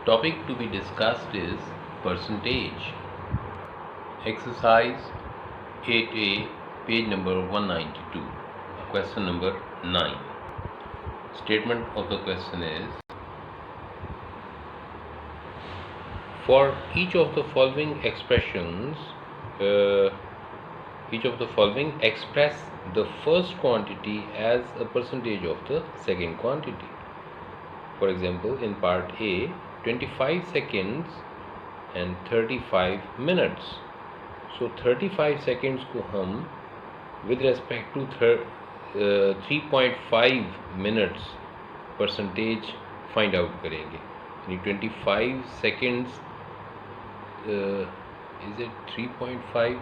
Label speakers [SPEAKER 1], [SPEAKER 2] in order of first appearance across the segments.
[SPEAKER 1] topic to be discussed is percentage. Exercise 8A, page number 192, question number 9. Statement of the question is, for each of the following expressions, express the first quantity as a percentage of the second quantity. For example, in part A, 25 seconds and 35 minutes. So 35 seconds को हम with respect to 3.5 minutes percentage find out करेंगे. यानी 25 seconds is it 3.5?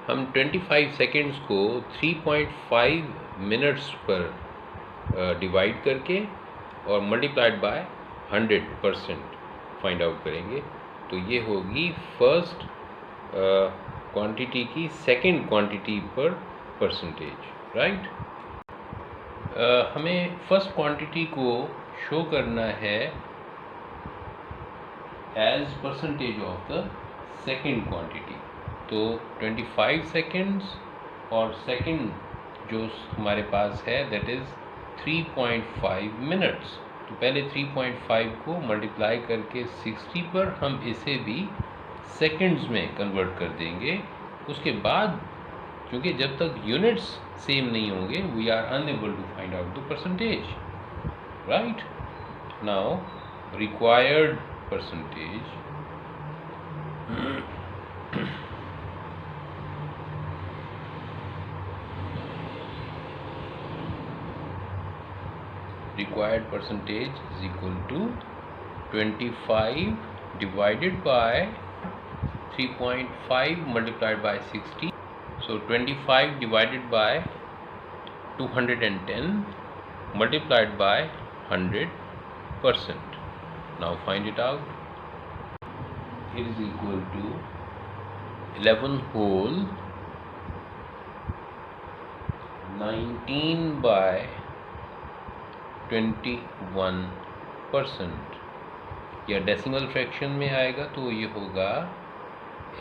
[SPEAKER 1] हम 25 seconds को 3.5 minutes पर divide करके और multiplied by 100% find out करेंगे. तो ये होगी फर्स्ट क्वांटिटी की सेकंड क्वांटिटी पर परसेंटेज, राइट. हमें फर्स्ट क्वांटिटी को शो करना है as percentage of the second quantity. तो 25 सेकंड्स और सेकंड जो हमारे पास है दैट इज़ 3.5 मिनट्स. तो पहले 3.5 को मल्टीप्लाई करके 60 पर हम इसे भी सेकंड्स में कन्वर्ट कर देंगे. उसके बाद क्योंकि जब तक यूनिट्स सेम नहीं होंगे we are unable to find out the percentage, right. Now required percentage required percentage is equal to 25 divided by 3.5 multiplied by 60. So 25 divided by 210 multiplied by 100%. Now find it out. It is equal to 11 whole 19 by 21%. या decimal fraction में आएगा तो ये होगा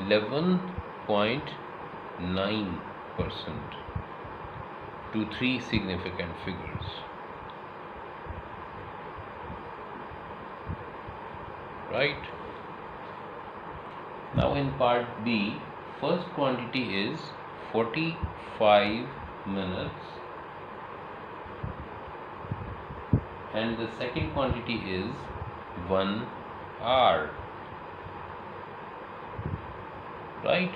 [SPEAKER 1] 11.9% to 3 significant figures, right. Now in part B, first quantity is 45 minutes and the second quantity is 1 hour, right.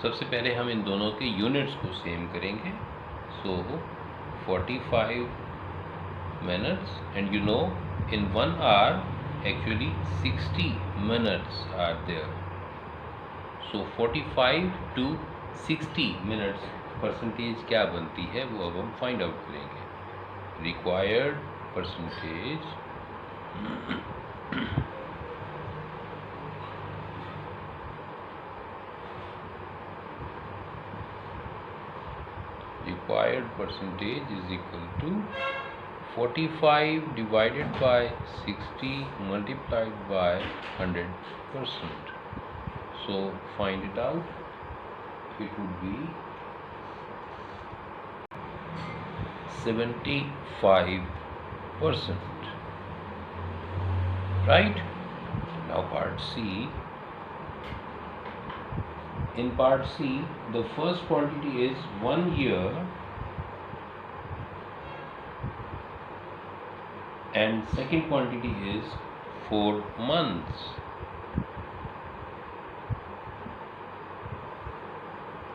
[SPEAKER 1] सबसे पहले हम इन दोनों के यूनिट्स को सेम करेंगे. सो 45 minutes and you know in 1 hour actually 60 minutes are there. So 45 to 60 minutes percentage क्या बनती है वो अब हम फाइंड आउट करेंगे. Required percentage is equal to 45 divided by 60 multiplied by 100%. So find it out. It would be 75%, right. Now part C. In part C, the first quantity is 1 year and second quantity is 4 months.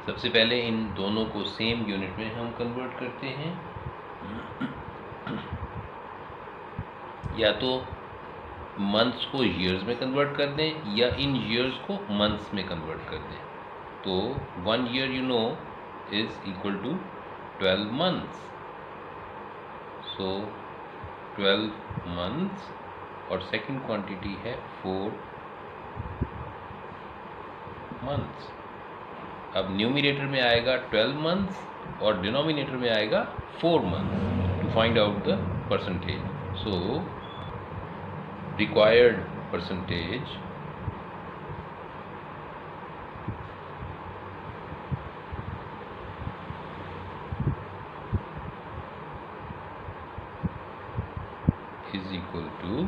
[SPEAKER 1] सबसे पहले इन दोनों को same unit में हम convert करते हैं. या तो मंथ्स को ईयर्स में कन्वर्ट कर दें या इन ईयर्स को मंथ्स में कन्वर्ट कर दें. तो 1 year you know is equal to 12 months. So 12 months और सेकंड क्वांटिटी है 4 मंथ्स. अब न्यूमिनेटर में आएगा 12 मंथ्स और डिनोमिनेटर में आएगा 4 months to find out the percentage. So required percentage is equal to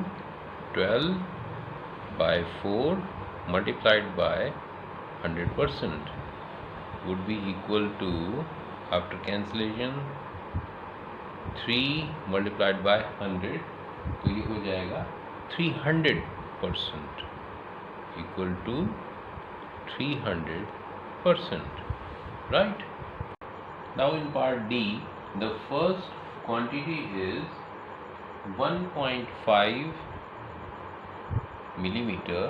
[SPEAKER 1] 12 by 4 multiplied by 100% would be equal to, after cancellation, 3 multiplied by 100, तो ये हो जाएगा 300% equal to 300%, right? Now in part D, the first quantity is 1.5 millimeter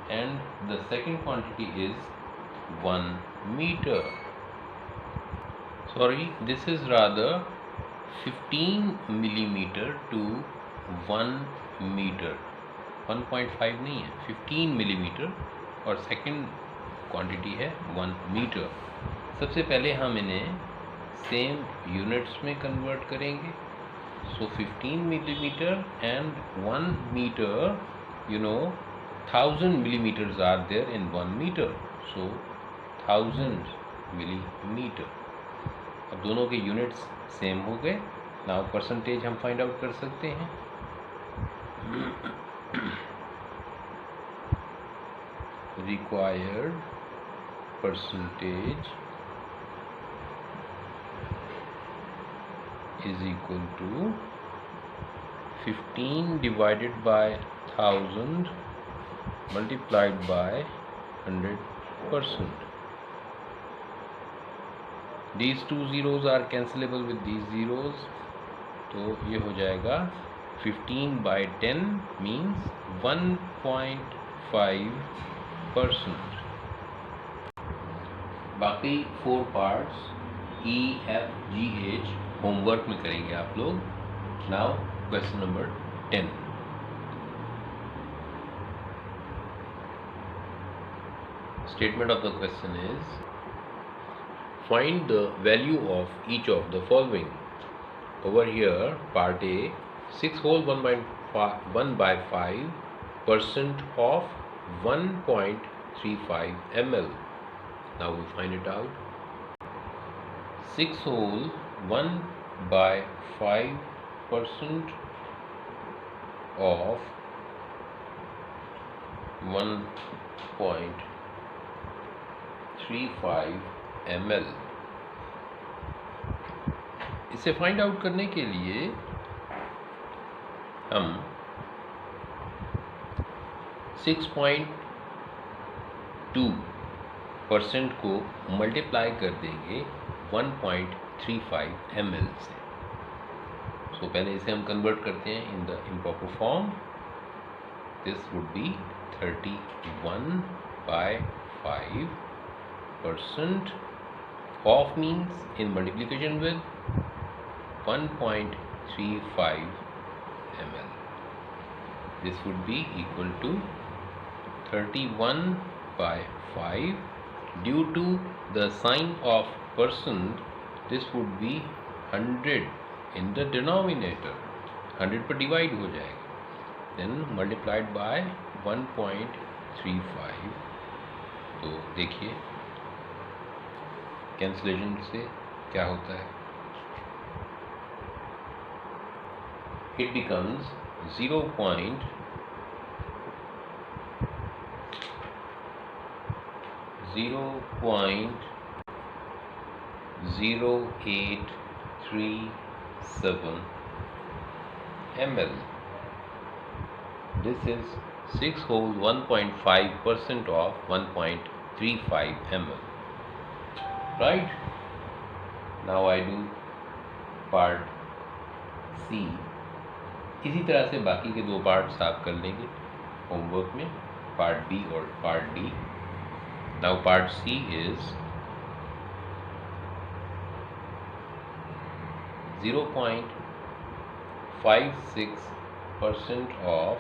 [SPEAKER 1] and the second quantity is 1 meter. Sorry, this is rather 15 millimeter to 1 meter. 1.5 नहीं है, 15 millimeter और second quantity है 1 metre. सबसे पहले हम इन्हें सेम यूनिट्स में convert करेंगे. So 15 millimeter and 1 meter, 1000 millimeters are there in 1 meter. So 1000 millimeter. अब दोनों के यूनिट्स सेम हो गए. नाउ परसेंटेज हम फाइंड आउट कर सकते हैं. Required percentage is equal to 15 divided by 1000 multiplied by 100%. These two zeros are cancelable with these zeros, तो ये हो जाएगा 15 by 10 means 1.5%. बाकी 4 parts E, F, G, H homework में करेंगे आप लोग. Now question number 10. Statement of the question is, find the value of each of the following. Over here, part A, 6 whole 1 by 5% of 1.35 ml. Now we find it out. 6 whole 1 by 5% of 1.35 ml. इसे find out करने के लिए हम 6.2% को multiply कर देंगे 1.35 ml से. सो पहले इसे हम कन्वर्ट करते हैं in the improper form. This would B 31 by 5% of means in multiplication with 1.35 ml. This would be equal to 31 by 5. Due to the sign of percent, this would be 100 in the denominator. 100 पर divide हो जाएगा. Then multiplied by 1.35. तो देखिए cancellation से क्या होता है. It becomes 0.0837 ml. This is 6 whole 1.5% of 1.35 ml. Right? Now I do part C. इसी तरह से बाकी के 2 पार्ट्स आप कर लेंगे होमवर्क में, पार्ट बी और part D. Now part C is 0.56% of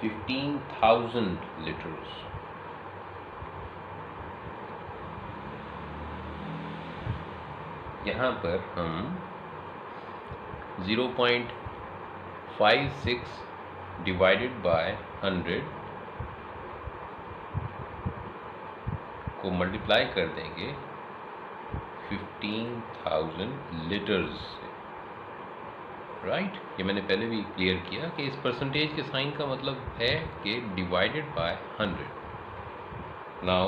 [SPEAKER 1] 15,000 liters. यहाँ पर हम 0.56 डिवाइडेड बाय 100 को मल्टीप्लाई कर देंगे 15,000 लीटर्स से, राइट। ये मैंने पहले भी क्लियर किया कि इस परसेंटेज के साइन का मतलब है कि divided by 100। Now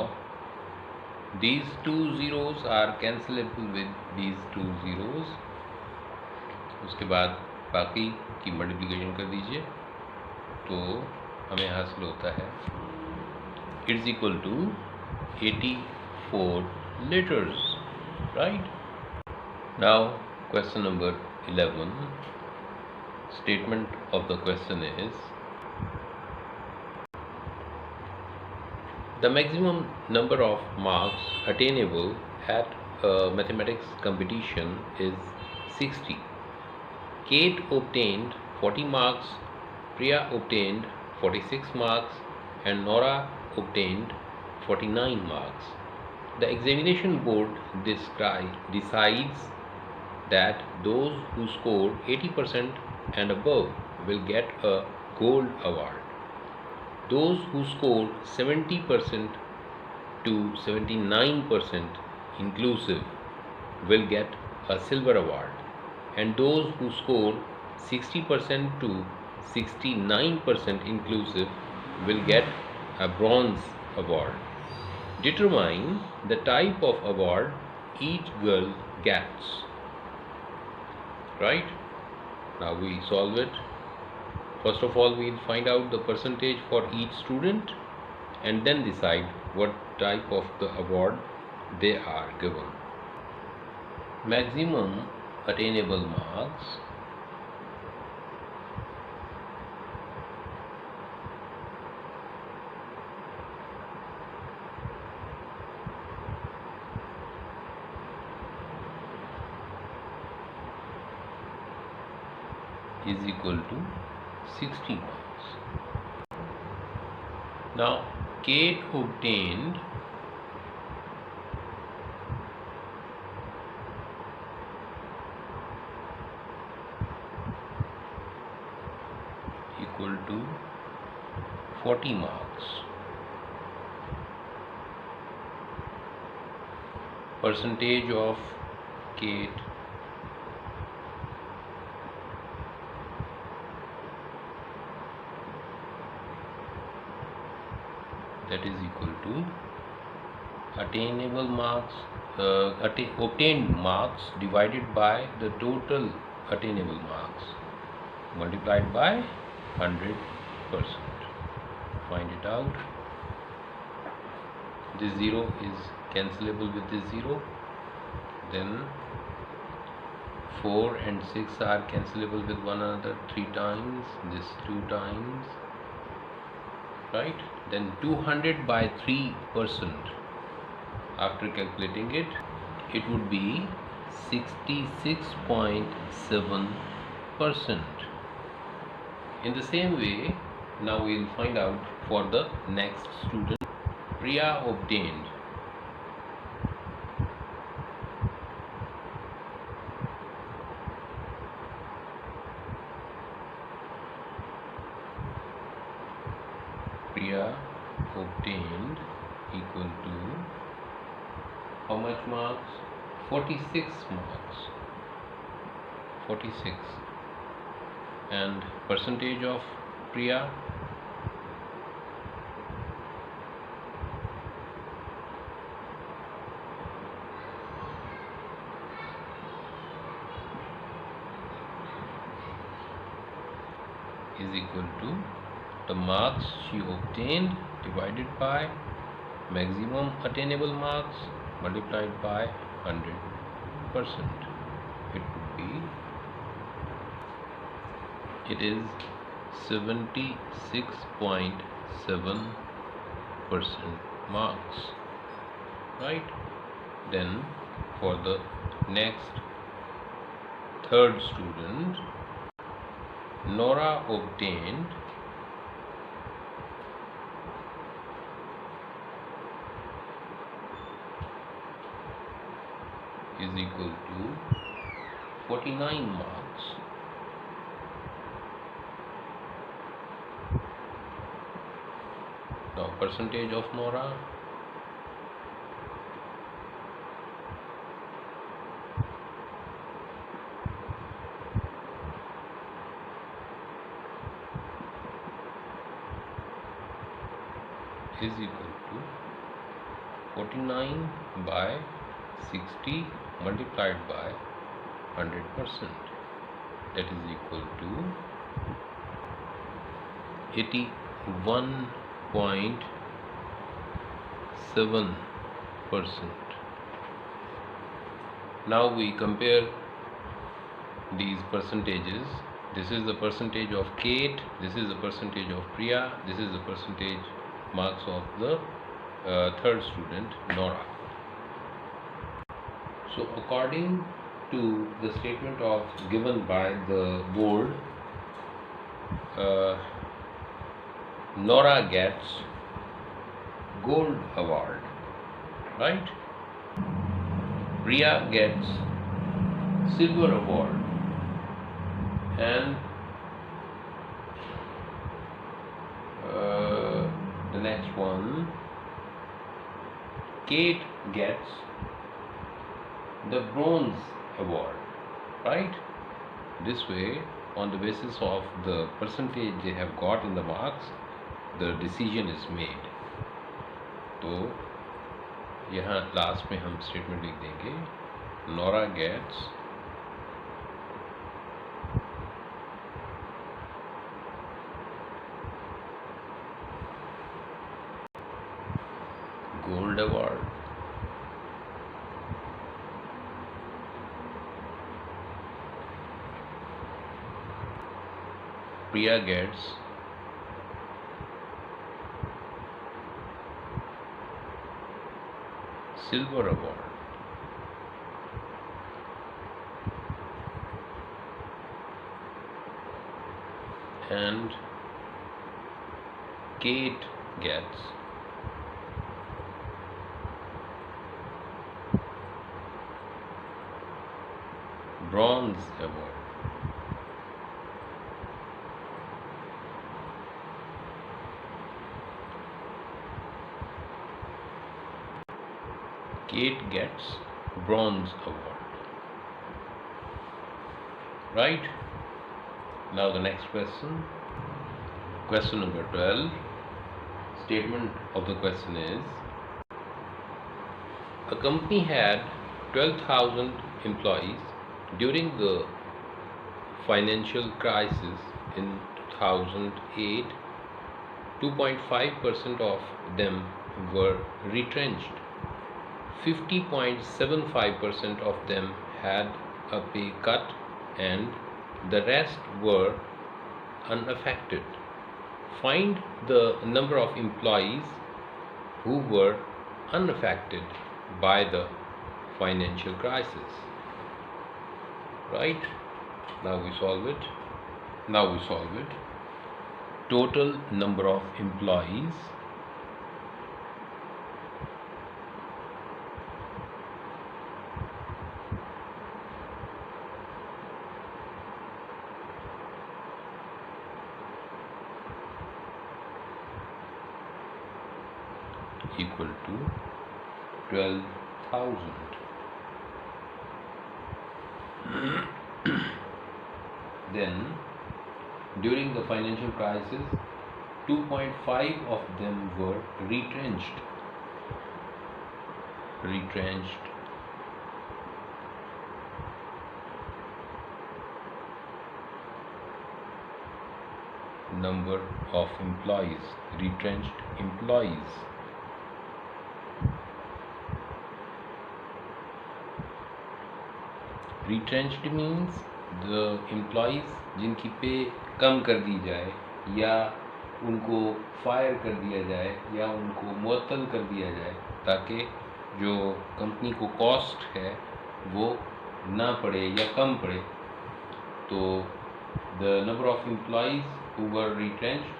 [SPEAKER 1] these two zeros are cancelable with these two zeros। उसके बाद बाकी की मल्टीप्लिकेशन कर दीजिए तो हमें हासिल होता है it's equal to 84 liters, right? Now question number 11, statement of the question is the maximum number of marks attainable at a mathematics competition is 60. Kate obtained 40 marks, Priya obtained 46 marks, and Nora obtained 49 marks. The examination board decides that those who scored 80% and above will get a gold award. Those who scored 70% to 79% inclusive will get a silver award, and those who scored 60% to 69% inclusive will get a bronze award. Determine the type of award each girl gets. Right? Now we solve it. First of all, we'll find out the percentage for each student and then decide what type of the award they are given. Maximum attainable marks is equal to 60 marks. Now Kate obtained equal to 40 marks. Percentage of Kate that is equal to attainable marks, obtained marks divided by the total attainable marks multiplied by 100%. Find it out. This 0 is cancelable with this 0. Then 4 and 6 are cancelable with one another 3 times. This 2 times. Right? Then 200 by 3%. After calculating it, it would be 66.7%. In the same way, now we'll find out for the next student. Priya obtained equal to how much marks? 46 marks. 46. And percentage of Priya is equal to the marks she obtained divided by maximum attainable marks multiplied by 100%. It is 76.7% marks, right? Then for the next third student, Nora obtained is equal to 49 marks. percentage of Nora is equal to 49 by 60 multiplied by 100%, that is equal to 81.7%. Now we compare these percentages. This is the percentage of Kate, this is the percentage of Priya, this is the percentage marks of the third student, Nora. So according to the statement of given by the board, Nora gets gold award, right? Priya gets silver award, and the next one, Kate gets the bronze award, right? This way, on the basis of the percentage they have got in the marks, the decision is made. तो यहाँ last में हम statement लिख देंगे, Nora gets gold award, Priya gets silver award, and Kate gets bronze award. Kate gets bronze award, right? Now the next question, question number 12. Statement of the question is, a company had 12,000 employees. During the financial crisis in 2008, 2.5% of them were retrenched. 50.75% of them had a pay cut, and the rest were unaffected. Find the number of employees who were unaffected by the financial crisis. Right? Now we solve it. Total number of employees equal to 12,000. Then during the financial crisis, 2.5 of them were retrenched. Number of employees, retrenched employees. Retrenched means the employees जिनकी पे कम कर दी जाए, या उनको fire कर दिया जाए, या उनको मुअत्तल कर दिया जाए, ताकि जो कंपनी को कॉस्ट है वो ना पड़े या कम पड़े. तो the number of employees who were retrenched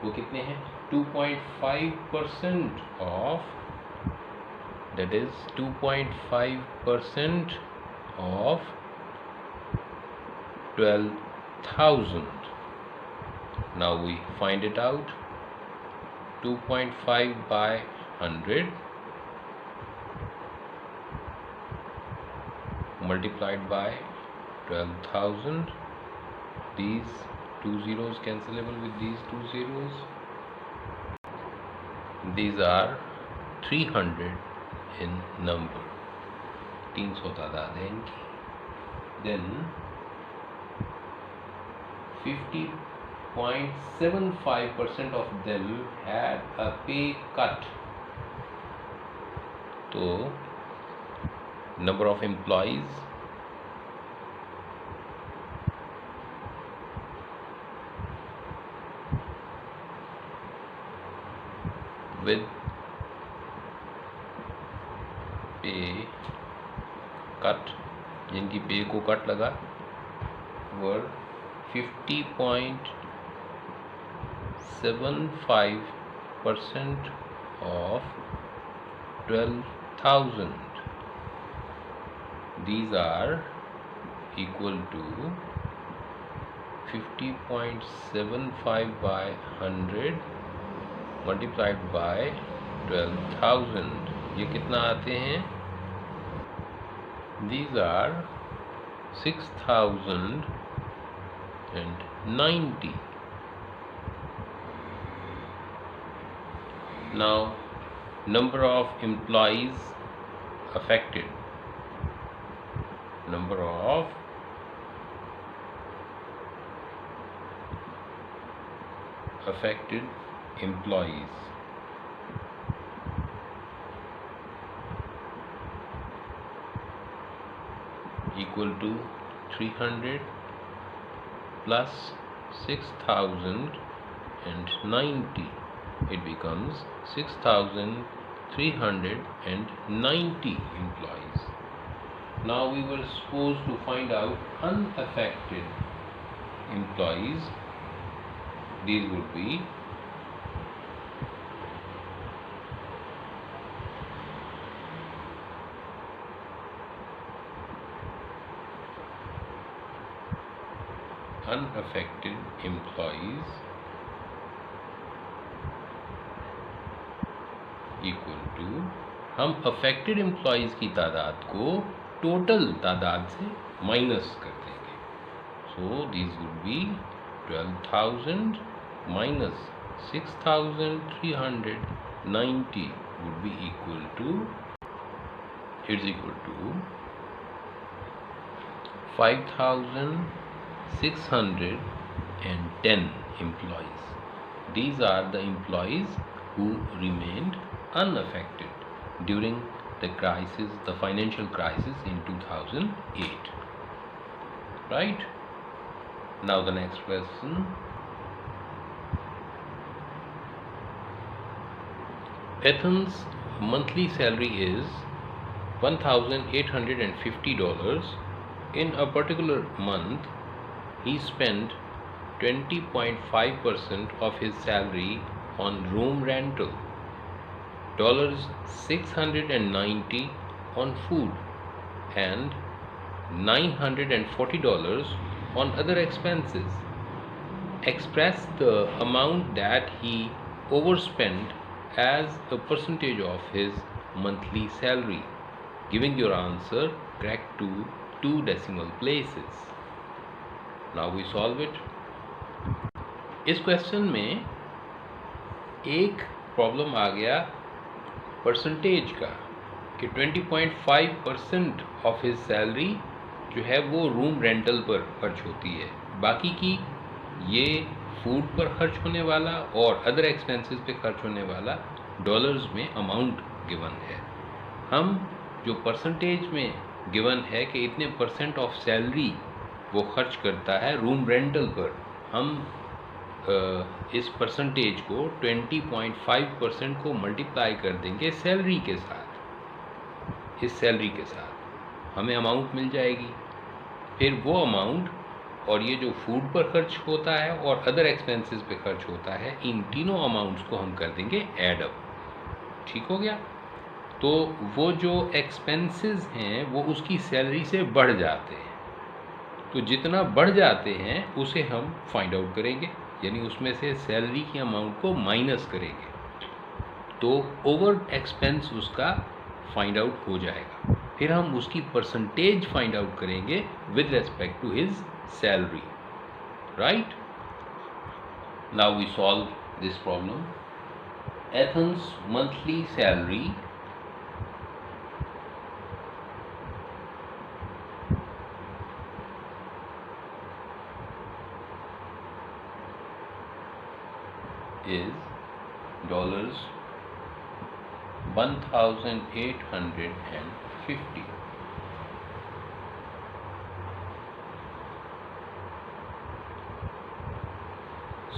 [SPEAKER 1] वो कितने हैं? 2.5% of, that is 2.5% of 12,000. Now we find it out. 2.5 by 100 multiplied by 12,000. These two zeros cancelable with these two zeros. These are 300 in number. 300 तादाद है इनकी. Then 50.75% of them had a pay cut. So number of employees with pay cut, जिनकी पे को cut लगा, were 50.75% of 12,000. These are equal to 50.75 by 100 multiplied by 12,000. ये कितना आते हैं? These are 6,090. Now, number of employees affected. Number of affected employees. Equal to 300 plus 6,090. It becomes 6,390 employees. Now we were supposed to find out unaffected employees. These would be unaffected employees equal to, हम affected employees की तादाद को total तादाद से minus कर देंगे. So these would be 12,000 minus 6,390 would be equal to 5,610 employees. These are the employees who remained unaffected during the crisis, the financial crisis in 2008. Right? Now the next question. Ethan's monthly salary is $1,850. In a particular month, he spent 20.5% of his salary on room rental, $690 on food, and $940 on other expenses. Express the amount that he overspent as a percentage of his monthly salary, giving your answer correct to 2 decimal places. Now we solve it. इस question में एक problem आ गया percentage का कि 20.5% of his salary जो है वो room rental पर खर्च होती है, बाकी की ये फूड पर खर्च होने वाला और अदर एक्सपेंसेस पे खर्च होने वाला डॉलर्स में अमाउंट गिवन है. हम जो परसेंटेज में गिवन है कि इतने परसेंट ऑफ सैलरी वो खर्च करता है रूम रेंटल पर, हम इस परसेंटेज को 20.5% को मल्टीप्लाई कर देंगे सैलरी के साथ. इस सैलरी के साथ हमें अमाउंट मिल जाएगी. फिर वो अमाउंट और ये जो फूड पर खर्च होता है और अदर एक्सपेंसेस पे खर्च होता है, इन तीनों अमाउंट्स को हम कर देंगे ऐड अप. ठीक हो गया. तो वो जो एक्सपेंसेस हैं वो उसकी सैलरी से बढ़ जाते हैं, तो जितना बढ़ जाते हैं उसे हम फाइंड आउट करेंगे, यानी उसमें से सैलरी की अमाउंट को माइनस करेंगे. तो ओवर एक्सपेंस उसका फाइंड आउट हो जाएगा। फिर हम उसकी परसेंटेज फाइंड आउट करेंगे with respect to his salary, right. Now we solve this problem. Ethan's monthly salary is $1,850.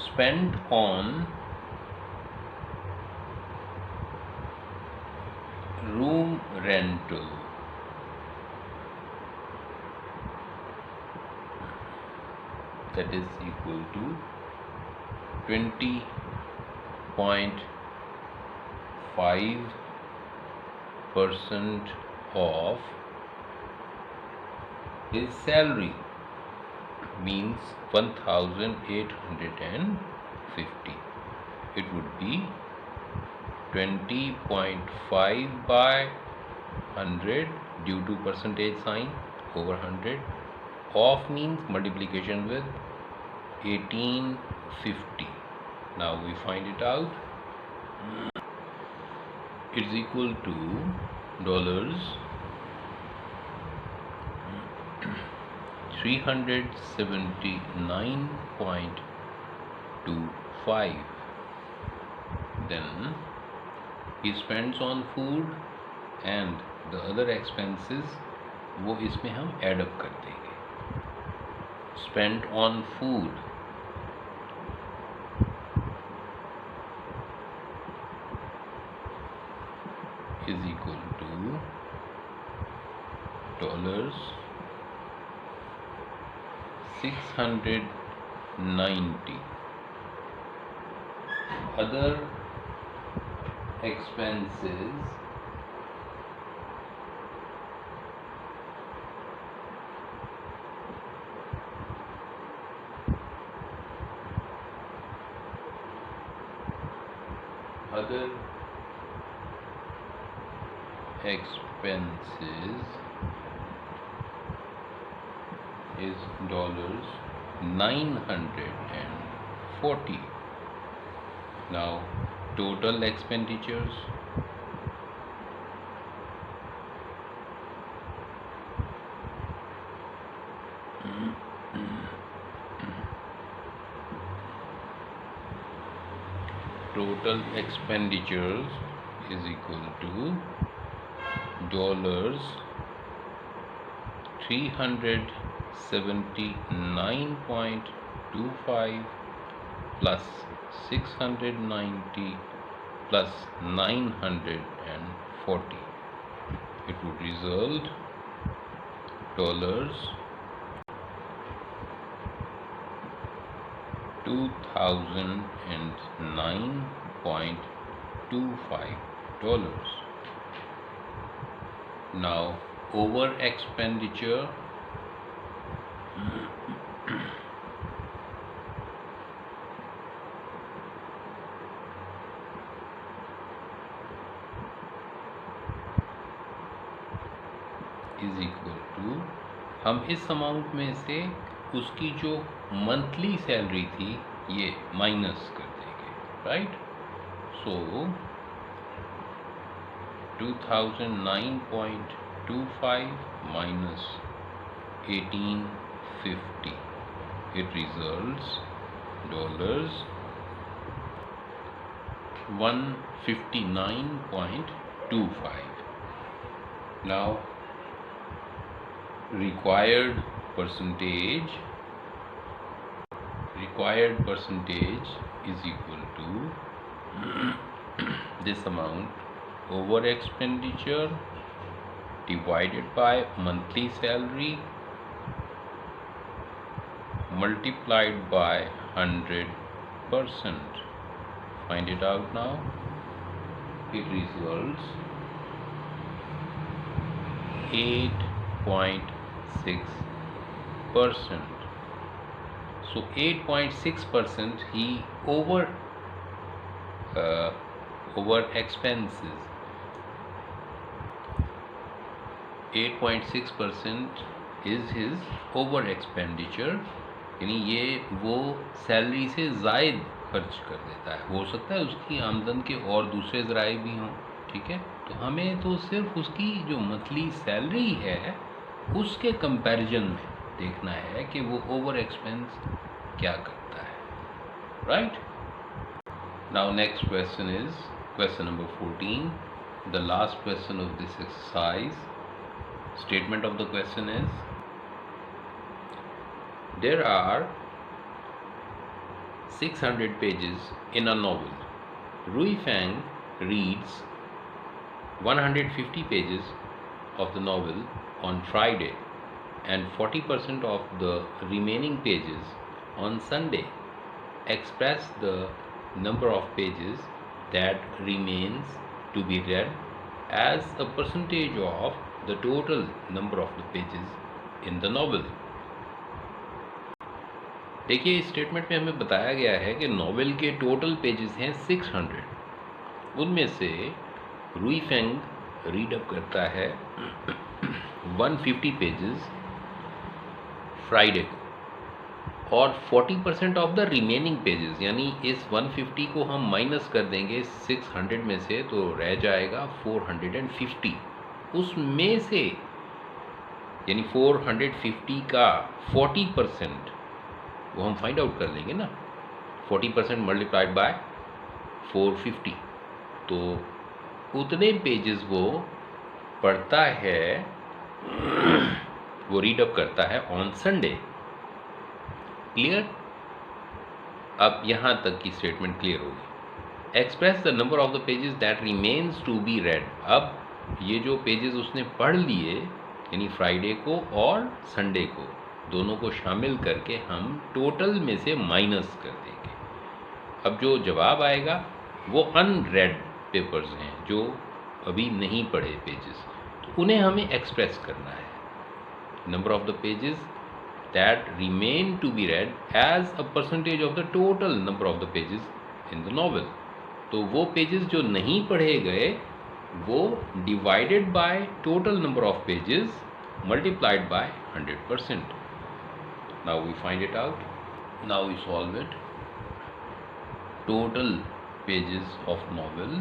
[SPEAKER 1] Spent on room rental that is equal to 20.5% of his salary, means 1,850. It would be 20.5 by 100 due to percentage sign over 100. Of means multiplication with 1850. Now we find it out. It's equal to $379.25. Then he spends on food and the other expenses, वो इसमें हम add up कर देंगे. Spent on food is equal to $690. Other expenses is $940. Now total expenditures is equal to $379.25 plus 690 plus 940. It would result $2,009.25. Now over expenditure is equal to, हम इस amount में से उसकी जो मंथली सैलरी थी ये माइनस कर देंगे, right. So 2009.25 minus 1850, it results $159.25. Now required percentage is equal to this amount over expenditure divided by monthly salary multiplied by 100%. Find it out now. It results 8.6%. So 8.6% he over expenses. 8.6% is his over expenditure, यानी ये वो salary से ज़ायद खर्च कर देता है। हो सकता है उसकी आमदन के और दूसरे ज़राए भी हों, ठीक है। तो हमें तो सिर्फ उसकी जो मंथली सैलरी है उसके कंपैरिजन में देखना है कि वो ओवर एक्सपेंस क्या करता है, right. Now next question is question number 14, the last question of this exercise. Statement of the question is, there are 600 pages in a novel. Rui Fang reads 150 pages of the novel on Friday and 40% of the remaining pages on Sunday. Express the number of pages that remains to be read as a percentage of the total number of the pages in the novel. देखिए इस statement में हमें बताया गया है कि novel के total pages हैं 600. उनमें से रुई फेंग रीड अप करता है 150 पेजेस फ्राइडे को और 40% ऑफ द रिमेनिंग पेजेस, यानी इस 150 को हम माइनस कर देंगे 600 में से तो रह जाएगा 450. उसमें से यानी 450 का 40% वो हम फाइंड आउट कर लेंगे ना. 40% मल्टीप्लाइड बाय 450, तो उतने पेजेस वो पढ़ता है, वो रीड अप करता है ऑन संडे. क्लियर? अब यहाँ तक की स्टेटमेंट क्लियर होगी. Express the number of the pages that remains to be read. अब ये जो पेजेस उसने पढ़ लिए यानी फ्राइडे को और संडे को, दोनों को शामिल करके हम टोटल में से माइनस कर देंगे. अब जो जवाब आएगा वो अनरेड पेपर्स हैं, जो अभी नहीं पढ़े पेजेस, तो उन्हें हमें एक्सप्रेस करना है. Number of the pages that remain to be read as a percentage of the total number of the pages in the novel. तो वो पेजेस जो नहीं पढ़े गए वो divided by total number of pages multiplied by 100%. Now we find it out. Now we solve it. Total pages of novel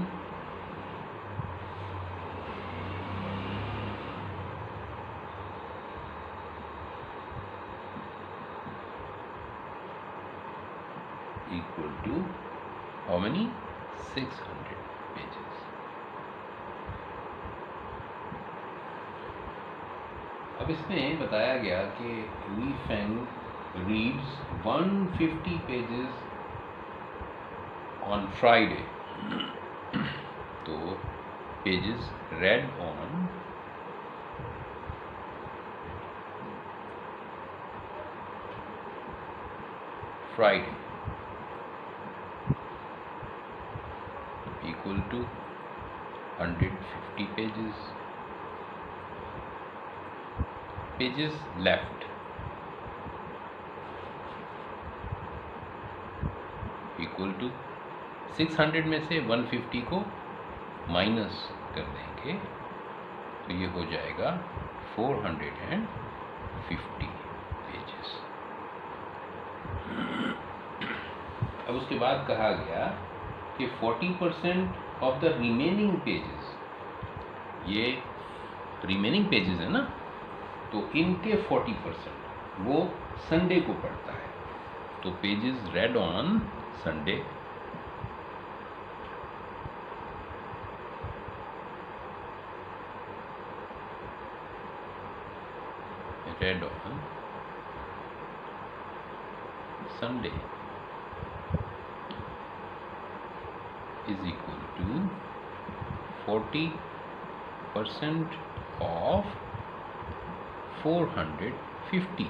[SPEAKER 1] equal to how many? 600 pages. अब इसमें बताया गया कि Li Feng reads 150 pages on Friday. तो pages read on Friday equal to 150 pages. Pages left equal to 600 में से 150 को minus कर देंगे तो ये हो जाएगा 450 पेजेस. अब उसके बाद कहा गया कि 40% ऑफ द रिमेनिंग पेजेस, ये रिमेनिंग पेजेस है ना, तो इनके 40% वो संडे को पढ़ता है. तो pages read on Sunday read on Sunday is equal to 40% of 450.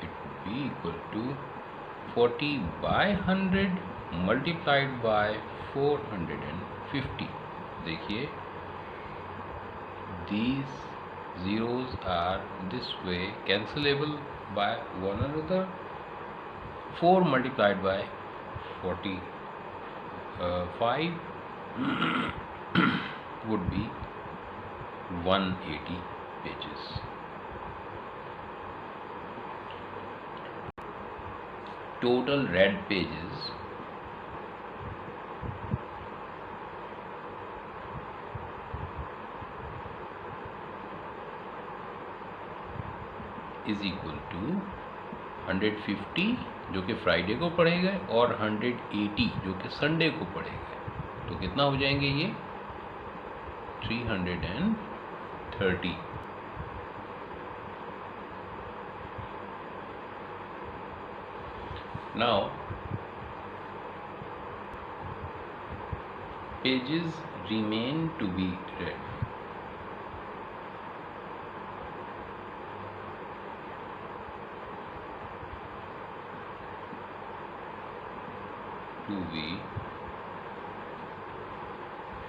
[SPEAKER 1] It would be equal to 40 by 100 multiplied by 450. देखिए these zeros are this way cancelable by one another. 4 multiplied by 45 would be 180 pages. Total read pages is equal to 150 जो कि Friday को पढ़े गए और 180 जो कि Sunday को पढ़े गए, तो कितना हो जाएंगे ये 330. Now pages remain to be read. To be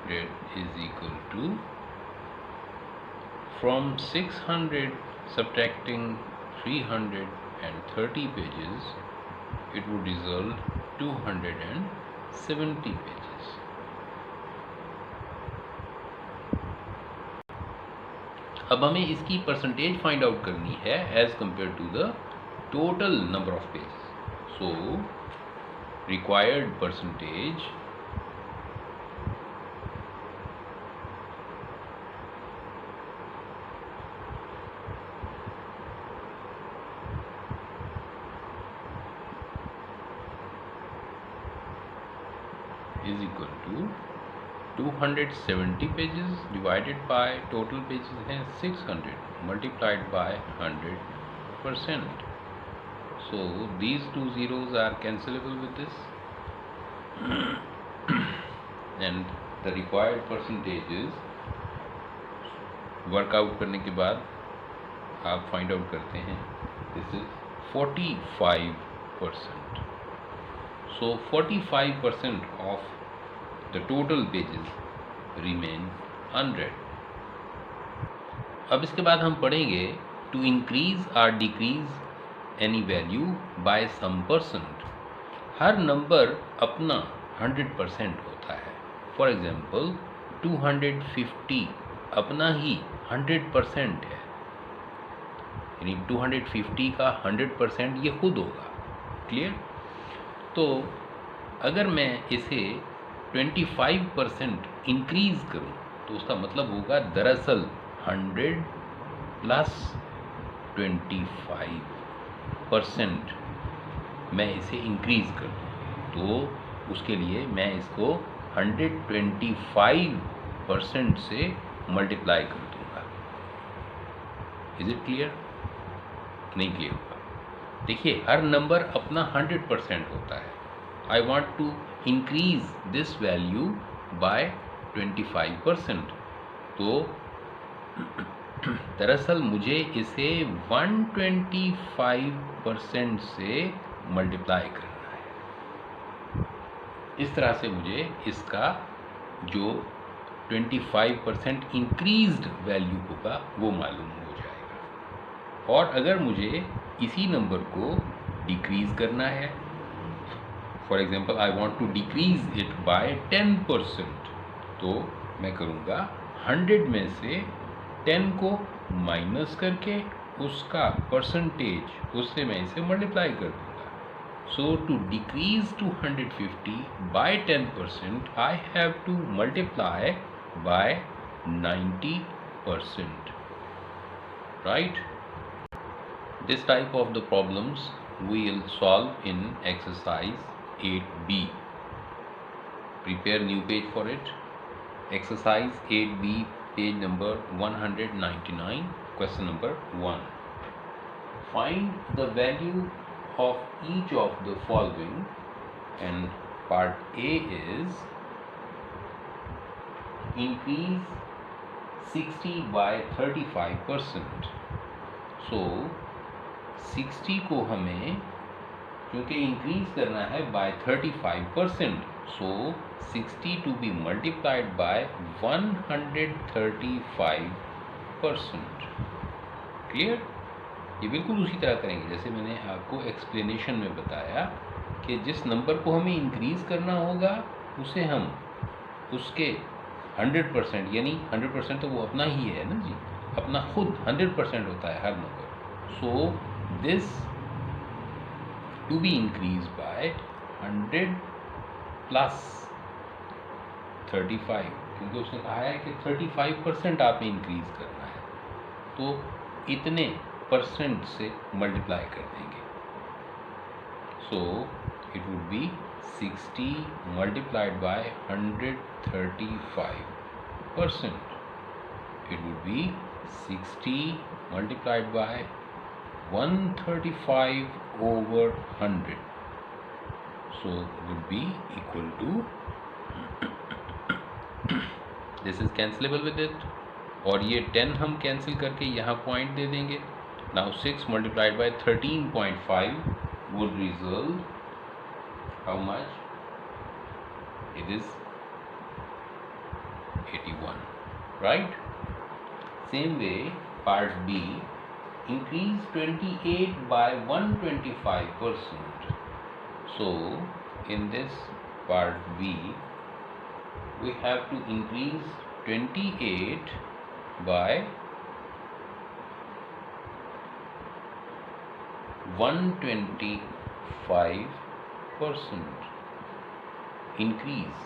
[SPEAKER 1] read is equal to, from 600 subtracting 330 pages, it would result 270 pages. अब हमें इसकी परसेंटेज फाइंड आउट करनी है as compare to the total number of pages. So required percentage is equal to 270 pages divided by total pages हैं 600 multiplied by 100%. So these two zeros are cancelable with this, and the required percentages work out करने के बाद आप find out करते हैं, this is 45%. So 45% of the total pages remain unread. अब इसके बाद हम पढ़ेंगे to increase or decrease any value by some percent. Her number अपना 100% होता है. फॉर एग्जाम्पल 250 अपना ही 100% है, यानी 250 का 100% ये खुद होगा. क्लियर? तो अगर मैं इसे 25% इंक्रीज करूं तो उसका मतलब होगा दरअसल 100 प्लस 25% मैं इसे इंक्रीज कर दूँ, तो उसके लिए मैं इसको 125% से मल्टीप्लाई कर दूंगा. Is it clear? नहीं क्लियर होगा. देखिए, हर नंबर अपना 100% होता है. I want to increase this value by 25%, तो दरअसल मुझे इसे 125% से मल्टीप्लाई करना है. इस तरह से मुझे इसका जो 25% इंक्रीज्ड वैल्यू होगा वो मालूम हो जाएगा. और अगर मुझे इसी नंबर को डिक्रीज करना है, for example I want to decrease it by 10%, तो मैं करूँगा 100 में से 10 को माइनस करके उसका परसेंटेज, उससे मैं इसे मल्टीप्लाई कर दूंगा. So to decrease to 150 by 10% I have to multiply by 90%. Right? This type of the problems we will solve in exercise 8b. Prepare new page for it. Exercise 8b, page number 199, question number 1. Find the value of each of the following, and part A is increase 60 by 35%. So 60 को हमें क्योंकि increase करना है by 35%, so 60 to be multiplied by 135%. Clear? ये बिल्कुल उसी तरह करेंगे जैसे मैंने आपको एक्सप्लेनेशन में बताया कि जिस नंबर को हमें इंक्रीज करना होगा उसे हम उसके 100%, यानी 100% तो वो अपना ही है ना जी, अपना खुद 100% होता है हर number. So this to be increase by 100 plus 35, क्योंकि उसने कहा है कि 35% आपने इंक्रीज करना है, तो इतने परसेंट से मल्टीप्लाई कर देंगे. So it would be 60 multiplied by 135%. It would be 60 multiplied by 135 over 100. So would be equal to this is cancelable with it, और ये 10 हम कैंसिल करके यहाँ पॉइंट दे देंगे. Now 6 multiplied by 13.5 would result how much? It is 81, right? Same way, part B, increase 28 by 125%. So in this part B, we have to increase 28 by 125%. Increase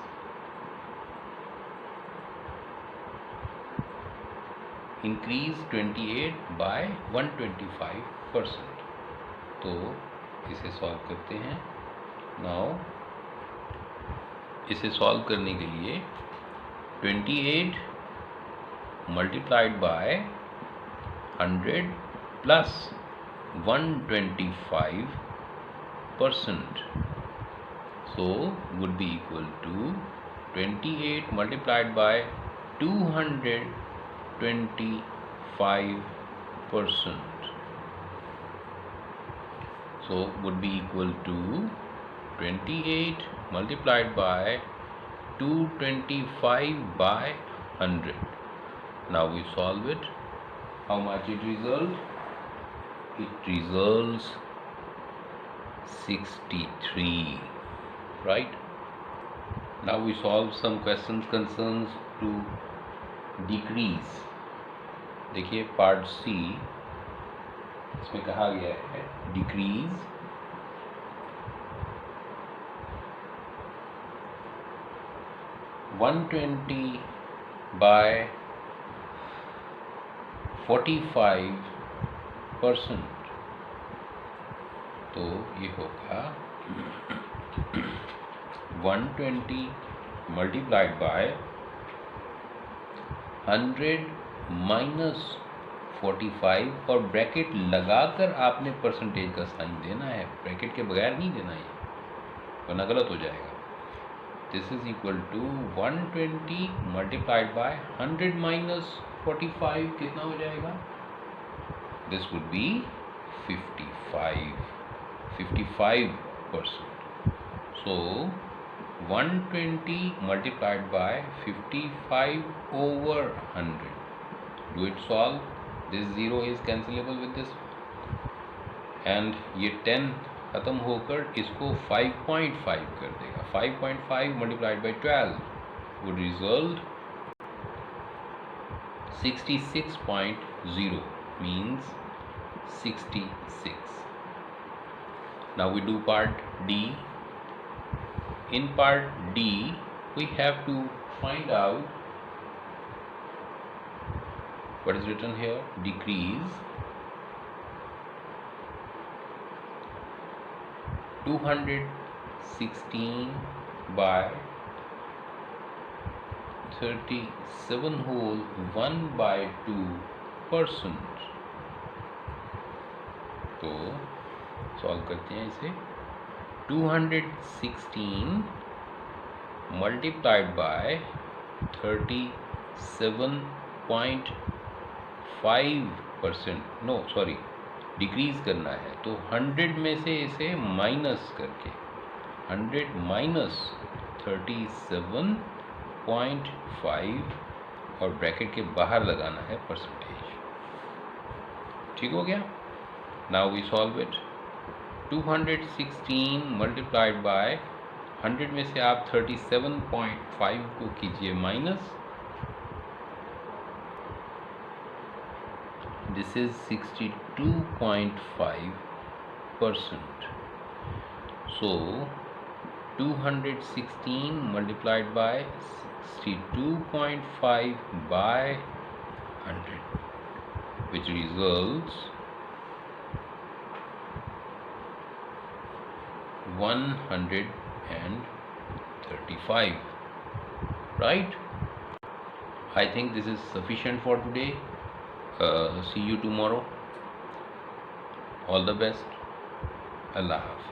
[SPEAKER 1] 28 by 125%. तो इसे solve करते हैं. Now इसे solve करने के लिए 28 multiplied by 100 plus 125%, so would be equal to 28 multiplied by 225%, so would be equal to 28 multiplied by 225 by 100. Now we solve it. How much it results? It results 63, right? Now we solve some questions concerns to decrease. देखिए part सी, इसमें कहा गया है decrease 120 by 45%. तो ये होगा 120 multiplied by 100 minus 45, और bracket लगाकर आपने परसेंटेज का साइन देना है, ब्रैकेट के बगैर नहीं देना है, वरना गलत हो जाएगा. This is equal to 120 multiplied by 100 minus 45, कितना हो जाएगा? This would be 55%. So 120 multiplied by 55 over 100. Do it solve. This 0 is cancelable with this, and ये 10 खत्म होकर इसको 5.5 कर देगा. 5.5 multiplied by 12 would result 66.0, means 66. Now we do part D. In part D, we have to find out what is written here. Decrease 216 by 37 whole 1 by 2%. तो solve करते हैं इसे. 216 multiplied by 37.5%, no sorry, decrease करना है, तो 100 में से इसे माइनस करके 100 माइनस 37.5 और ब्रैकेट के बाहर लगाना है परसेंटेज. ठीक हो गया. Now we solve it. 216 multiplied by 100 में से आप 37.5 को कीजिए minus, this is 62.5%. So 216 multiplied by 62.5 by 100, which results 135, right? I think this is sufficient for today. See you tomorrow. All the best. Allah Hafiz.